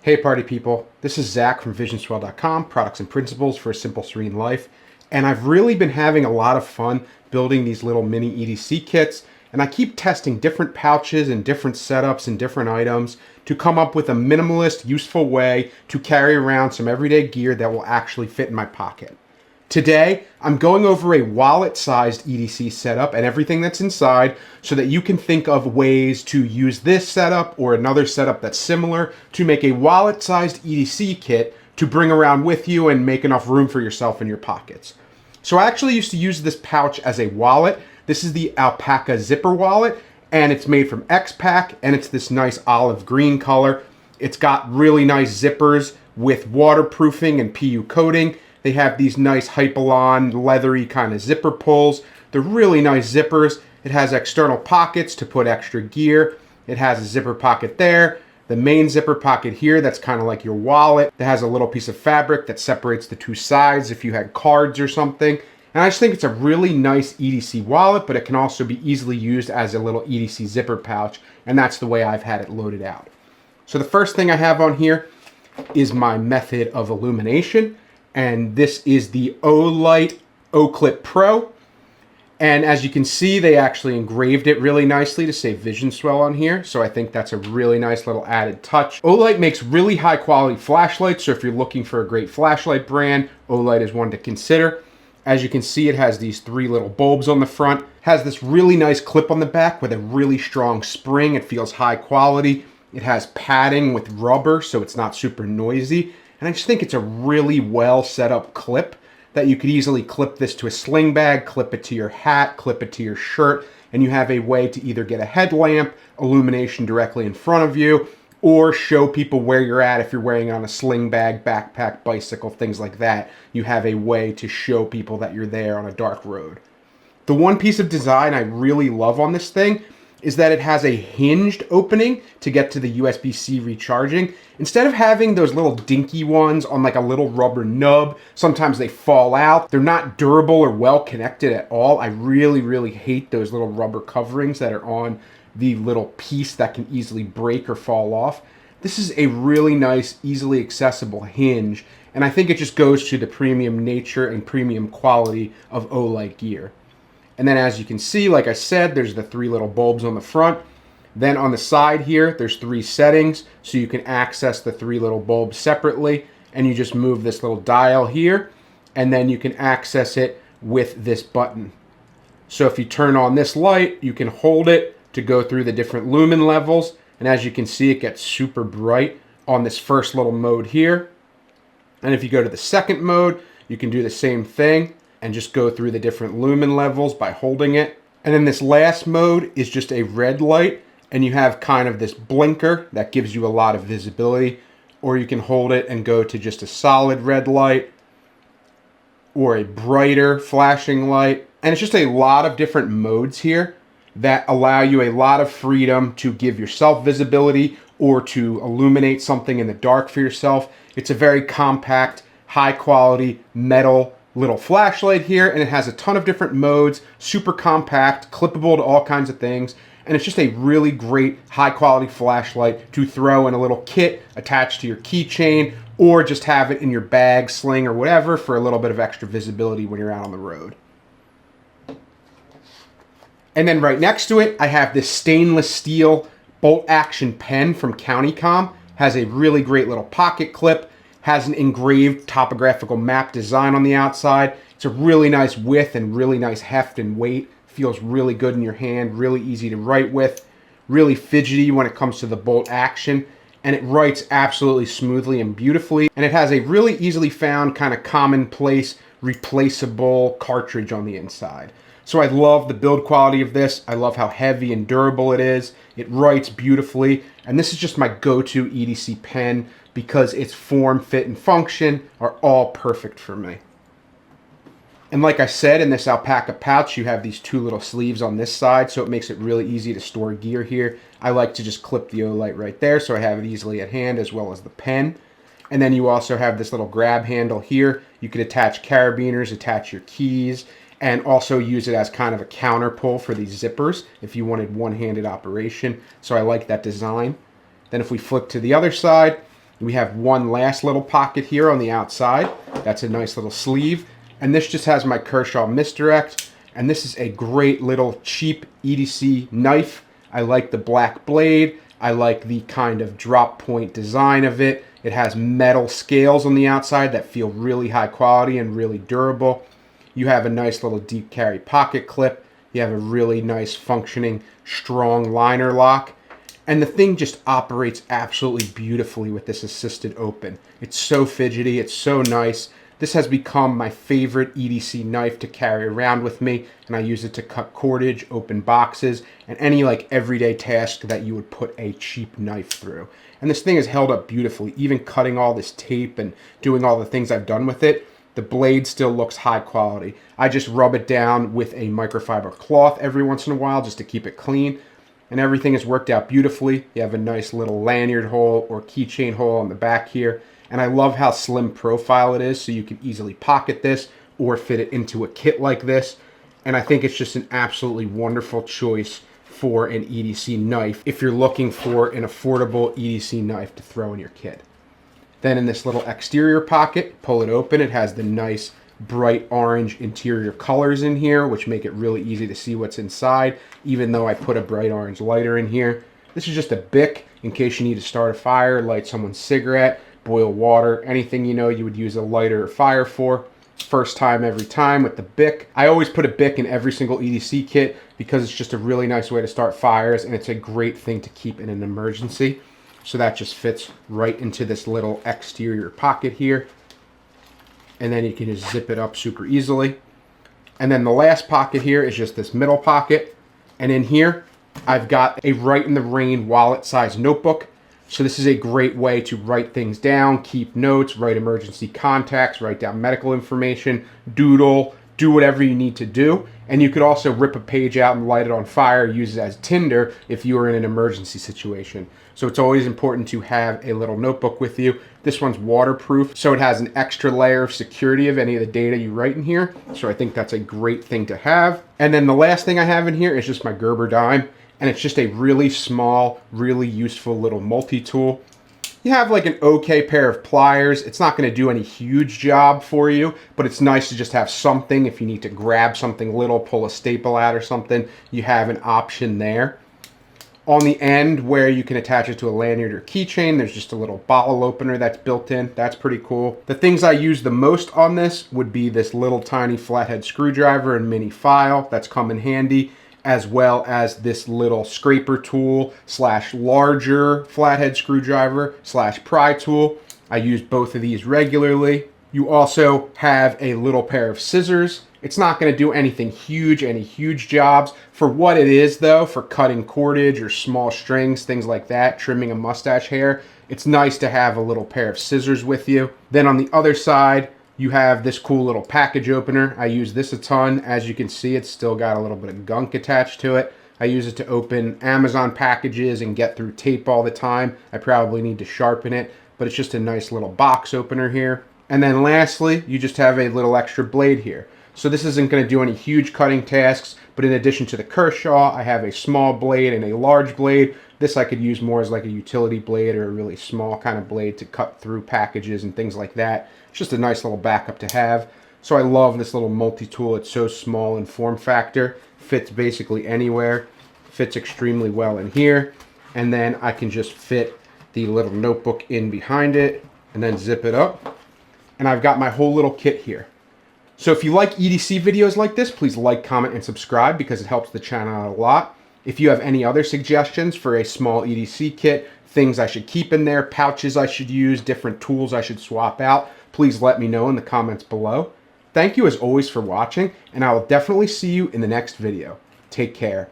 Hey party people, this is Zach from visionswell.com, products and principles for a simple, serene life. And I've really been having a lot of fun building these little mini EDC kits. And I keep testing different pouches and different setups and different items to come up with a minimalist, useful way to carry around some everyday gear that will actually fit in my pocket. Today, I'm going over a wallet-sized EDC setup and everything that's inside so that you can think of ways to use this setup or another setup that's similar to make a wallet-sized EDC kit to bring around with you and make enough room for yourself in your pockets. So I actually used to use this pouch as a wallet. This is the ALPAKA zipper wallet, and it's made from X-Pack, and it's this nice olive green color. It's got really nice zippers with waterproofing and PU coating. They have these nice Hypalon, leathery kind of zipper pulls. They're really nice zippers. It has external pockets to put extra gear. It has a zipper pocket there. The main zipper pocket here, that's kind of like your wallet. It has a little piece of fabric that separates the two sides if you had cards or something. And I just think it's a really nice EDC wallet, but it can also be easily used as a little EDC zipper pouch. And that's the way I've had it loaded out. So the first thing I have on here is my method of illumination. And this is the Rite O-Clip Pro. And as you can see, they actually engraved it really nicely to say Vision Swell on here. So I think that's a really nice little added touch. Rite makes really high quality flashlights. So if you're looking for a great flashlight brand, Rite is one to consider. As you can see, it has these three little bulbs on the front. Has this really nice clip on the back with a really strong spring. It feels high quality. It has padding with rubber, so it's not super noisy. And I just think it's a really well set up clip that you could easily clip this to a sling bag, clip it to your hat, clip it to your shirt, and you have a way to either get a headlamp, illumination directly in front of you, or show people where you're at if you're wearing it on a sling bag, backpack, bicycle, things like that. You have a way to show people that you're there on a dark road. The one piece of design I really love on this thing is that it has a hinged opening to get to the USB-C recharging. Instead of having those little dinky ones on like a little rubber nub, sometimes they fall out. They're not durable or well connected at all. I really hate those little rubber coverings that are on the little piece that can easily break or fall off. This is a really nice, easily accessible hinge, and I think it just goes to the premium nature and premium quality of Rite gear. And then as you can see, like I said, there's the three little bulbs on the front. Then on the side here, there's three settings, so you can access the three little bulbs separately, and you just move this little dial here, and then you can access it with this button. So if you turn on this light, you can hold it to go through the different lumen levels, and as you can see, it gets super bright on this first little mode here. And if you go to the second mode, you can do the same thing and just go through the different lumen levels by holding it. And then this last mode is just a red light, and you have kind of this blinker that gives you a lot of visibility, or you can hold it and go to just a solid red light or a brighter flashing light. And it's just a lot of different modes here that allow you a lot of freedom to give yourself visibility or to illuminate something in the dark for yourself. It's a very compact, high quality metal little flashlight here, and it has a ton of different modes, super compact, clippable to all kinds of things, and it's just a really great high quality flashlight to throw in a little kit attached to your keychain, or just have it in your bag, sling, or whatever for a little bit of extra visibility when you're out on the road. And then right next to it, I have this stainless steel bolt action pen from Countycom. Has a really great little pocket clip, has an engraved topographical map design on the outside. It's a really nice width and really nice heft and weight. Feels really good in your hand, really easy to write with, really fidgety when it comes to the bolt action, and it writes absolutely smoothly and beautifully. And it has a really easily found kind of commonplace replaceable cartridge on the inside. So I love the build quality of this. I love how heavy and durable it is. It writes beautifully, and this is just my go-to EDC pen because its form, fit, and function are all perfect for me. And like I said, in this alpaca pouch, you have these two little sleeves on this side, so it makes it really easy to store gear here. I like to just clip the Rite right there, so I have it easily at hand, as well as the pen. And then you also have this little grab handle here. You could attach carabiners, attach your keys, and also use it as kind of a counter pull for these zippers if you wanted one-handed operation. So I like that design. Then if we flip to the other side, We have one last little pocket here on the outside. That's a nice little sleeve. And this just has my Kershaw misdirect. And this is a great little cheap EDC knife. I like the black blade. I like the kind of drop point design of it. It has metal scales on the outside that feel really high quality and really durable. You have a nice little deep carry pocket clip. You have a really nice functioning strong liner lock. And the thing just operates absolutely beautifully with this assisted open. It's so fidgety, it's so nice. This has become my favorite EDC knife to carry around with me, and I use it to cut cordage, open boxes, and any like everyday task that you would put a cheap knife through. And this thing is held up beautifully, even cutting all this tape and doing all the things I've done with it. The blade still looks high quality. I just rub it down with a microfiber cloth every once in a while just to keep it clean. And everything has worked out beautifully. You have a nice little lanyard hole or keychain hole on the back here. And I love how slim profile it is, so you can easily pocket this or fit it into a kit like this. And I think it's just an absolutely wonderful choice for an EDC knife if you're looking for an affordable EDC knife to throw in your kit. Then in this little exterior pocket, pull it open. It has the nice bright orange interior colors in here, which make it really easy to see what's inside, even though I put a bright orange lighter in here. This is just a Bic in case you need to start a fire, light someone's cigarette, boil water, anything you know you would use a lighter or fire for. First time every time with the Bic. I always put a Bic in every single EDC kit because it's just a really nice way to start fires, and it's a great thing to keep in an emergency. So that just fits right into this little exterior pocket here. And then you can just zip it up super easily. And then the last pocket here is just this middle pocket. And in here, I've got a Rite in the Rain wallet-sized notebook. So this is a great way to write things down, keep notes, write emergency contacts, write down medical information, doodle, do whatever you need to do. And you could also rip a page out and light it on fire, use it as tinder if you were in an emergency situation. So it's always important to have a little notebook with you. This one's waterproof, so it has an extra layer of security of any of the data you write in here. So I think that's a great thing to have. And then the last thing I have in here is just my Gerber dime. And it's just a really small, really useful little multi-tool. You have like an okay pair of pliers. It's not going to do any huge job for you, but it's nice to just have something. If you need to grab something little, pull a staple out or something, you have an option there. On the end where you can attach it to a lanyard or keychain, there's just a little bottle opener that's built in. That's pretty cool. The things I use the most on this would be this little tiny flathead screwdriver and mini file that's come in handy, as well as this little scraper tool / larger flathead screwdriver / pry tool. I use both of these regularly. You also have a little pair of scissors. It's not going to do anything huge, any huge jobs. For what it is though, for cutting cordage or small strings, things like that, trimming a mustache hair, it's nice to have a little pair of scissors with you. Then on the other side, you have this cool little package opener. I use this a ton. As you can see, it's still got a little bit of gunk attached to it. I use it to open Amazon packages and get through tape all the time. I probably need to sharpen it, but it's just a nice little box opener here. And then lastly, you just have a little extra blade here. So this isn't going to do any huge cutting tasks, but in addition to the Kershaw, I have a small blade and a large blade. This I could use more as like a utility blade or a really small kind of blade to cut through packages and things like that. It's just a nice little backup to have. So I love this little multi-tool. It's so small in form factor, fits basically anywhere, fits extremely well in here. And then I can just fit the little notebook in behind it and then zip it up. And I've got my whole little kit here. So if you like EDC videos like this, please like, comment, and subscribe because it helps the channel out a lot. If you have any other suggestions for a small EDC kit, things I should keep in there, pouches I should use, different tools I should swap out, please let me know in the comments below. Thank you as always for watching, and I will definitely see you in the next video. Take care.